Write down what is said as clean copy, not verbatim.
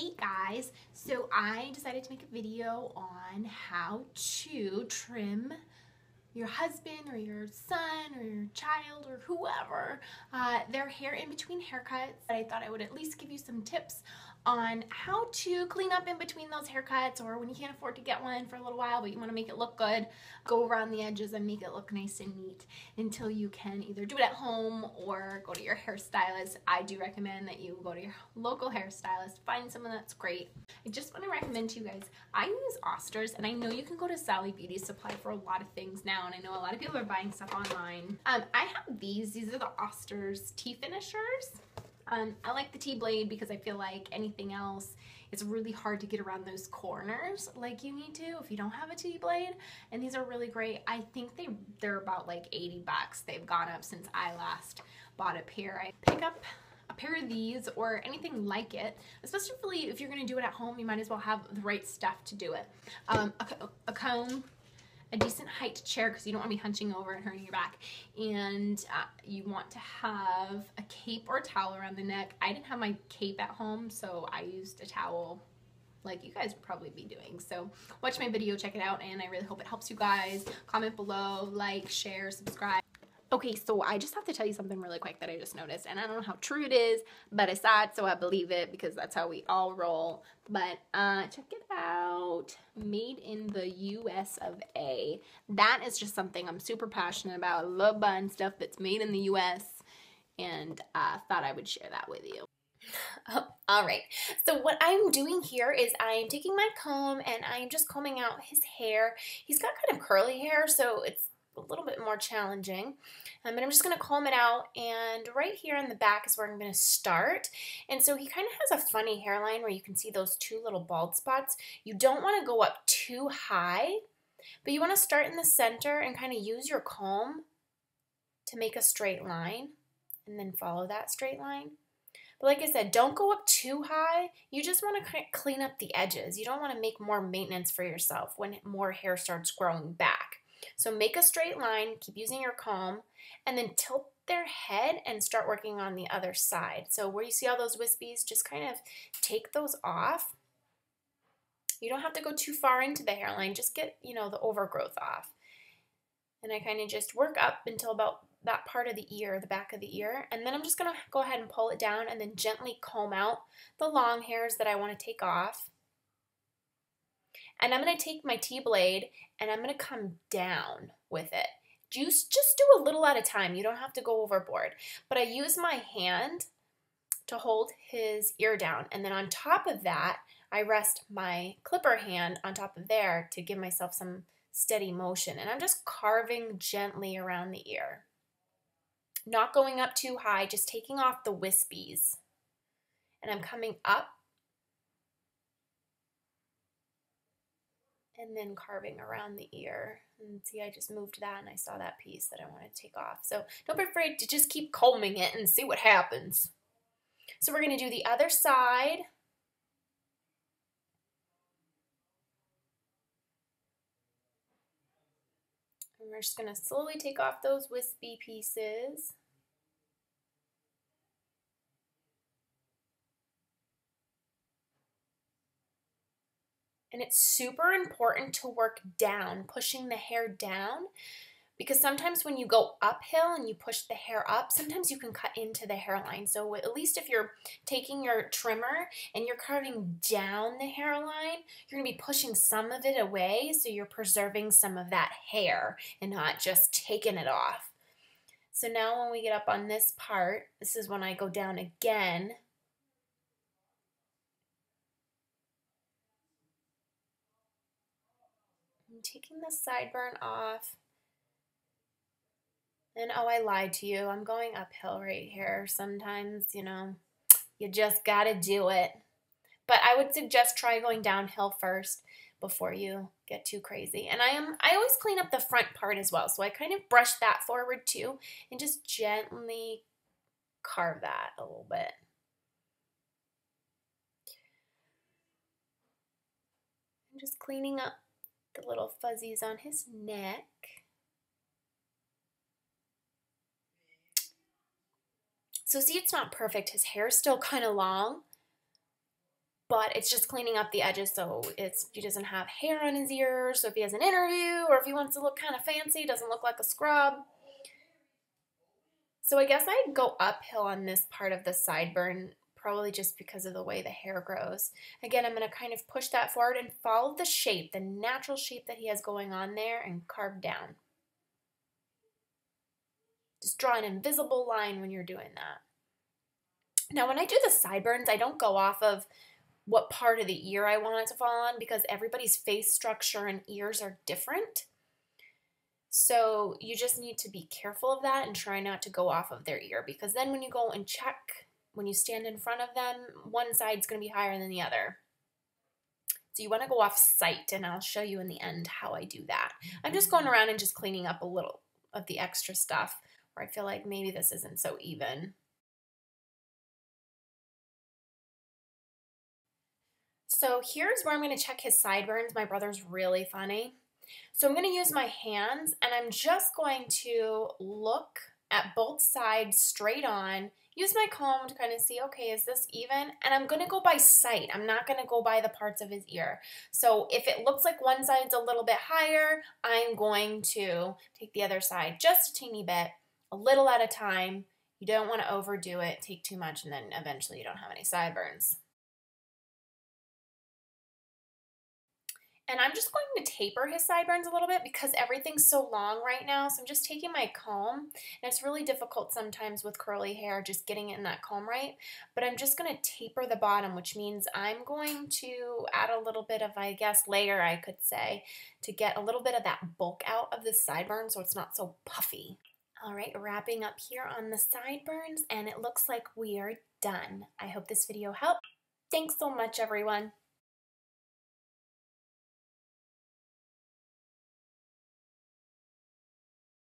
Hey guys, so I decided to make a video on how to trim your husband or your son or your child or whoever their hair in between haircuts. I thought I would at least give you some tips on how to clean up in between those haircuts, or when you can't afford to get one for a little while but you want to make it look good, go around the edges and make it look nice and neat until you can either do it at home or go to your hairstylist. I do recommend that you go to your local hairstylist, find someone that's great. I just want to recommend to you guys, I use Oster's, and I know you can go to Sally Beauty Supply for a lot of things now, and I know a lot of people are buying stuff online. I have these are the Oster's tea finishers. I like the T-blade because I feel like anything else, it's really hard to get around those corners like you need to if you don't have a T-blade, and these are really great. I think they're about like 80 bucks. They've gone up since I last bought a pair. I pick up a pair of these or anything like it, especially if you're going to do it at home. You might as well have the right stuff to do it. A comb, a decent height chair because you don't want to be hunching over and hurting your back, and you want to have a cape or a towel around the neck. I didn't have my cape at home, so I used a towel like you guys would probably be doing. So watch my video, check it out, and I really hope it helps you guys. Comment below, like, share, subscribe. Okay, so I just have to tell you something really quick that I just noticed, and I don't know how true it is, but I saw it, so I believe it because that's how we all roll. But check it out. Made in the US of A. That is just something I'm super passionate about. I love buying stuff that's made in the US, and thought I would share that with you. All right, so what I'm doing here is I'm taking my comb and I'm just combing out his hair. He's got kind of curly hair, so it's a little bit more challenging, but I'm just going to comb it out, and right here in the back is where I'm going to start. And so he kind of has a funny hairline where you can see those two little bald spots. You don't want to go up too high, but you want to start in the center and kind of use your comb to make a straight line and then follow that straight line. But like I said, don't go up too high. You just want to clean up the edges. You don't want to make more maintenance for yourself when more hair starts growing back. So make a straight line, keep using your comb, and then tilt their head and start working on the other side. So where you see all those wispies, just kind of take those off. You don't have to go too far into the hairline, just get, the overgrowth off. And I kind of just work up until about that part of the ear, the back of the ear, and then I'm just going to go ahead and pull it down and then gently comb out the long hairs that I want to take off. And I'm going to take my T-blade and I'm going to come down with it. Just do a little at a time. You don't have to go overboard. But I use my hand to hold his ear down. And then on top of that, I rest my clipper hand on top of there to give myself some steady motion. And I'm just carving gently around the ear. Not going up too high, just taking off the wispies. And I'm coming up and then carving around the ear. And see, I just moved that and I saw that piece that I wanted to take off. So don't be afraid to just keep combing it and see what happens. So we're going to do the other side. And we're just going to slowly take off those wispy pieces. And it's super important to work down, pushing the hair down, because sometimes when you go uphill and you push the hair up, sometimes you can cut into the hairline. So at least if you're taking your trimmer and you're carving down the hairline, you're going to be pushing some of it away, so you're preserving some of that hair and not just taking it off. So now when we get up on this part, this is when I go down again. I'm taking the sideburn off. And oh, I lied to you. I'm going uphill right here. Sometimes, you just gotta do it. But I would suggest try going downhill first before you get too crazy. And I always clean up the front part as well. So I kind of brush that forward too and just gently carve that a little bit. I'm just cleaning up the little fuzzies on his neck. So see, it's not perfect. His hair is still kind of long, but it's just cleaning up the edges so he doesn't have hair on his ears. So if he has an interview or if he wants to look kind of fancy, doesn't look like a scrub. So I guess I'd go uphill on this part of the sideburn, probably just because of the way the hair grows. Again, I'm going to kind of push that forward and follow the shape, the natural shape that he has going on there, and carve down. Just draw an invisible line when you're doing that. Now, when I do the sideburns, I don't go off of what part of the ear I want it to fall on because everybody's face structure and ears are different. So you just need to be careful of that and try not to go off of their ear, because then when you go and check, when you stand in front of them, one side's going to be higher than the other. So you want to go off sight, and I'll show you in the end how I do that. I'm just going around and just cleaning up a little of the extra stuff where I feel like maybe this isn't so even. So here's where I'm going to check his sideburns. My brother's really funny. So I'm going to use my hands, and I'm just going to look at both sides straight on, use my comb to kind of see, okay, is this even? And I'm going to go by sight. I'm not going to go by the parts of his ear. So if it looks like one side's a little bit higher, I'm going to take the other side just a teeny bit, a little at a time. You don't want to overdo it, take too much, and then eventually you don't have any sideburns. And I'm just going to taper his sideburns a little bit because everything's so long right now. So I'm just taking my comb, and it's really difficult sometimes with curly hair just getting it in that comb right. But I'm just going to taper the bottom, which means I'm going to add a little bit of, I guess, layer, I could say, to get a little bit of that bulk out of the sideburn so it's not so puffy. All right, wrapping up here on the sideburns, and it looks like we are done. I hope this video helped. Thanks so much, everyone.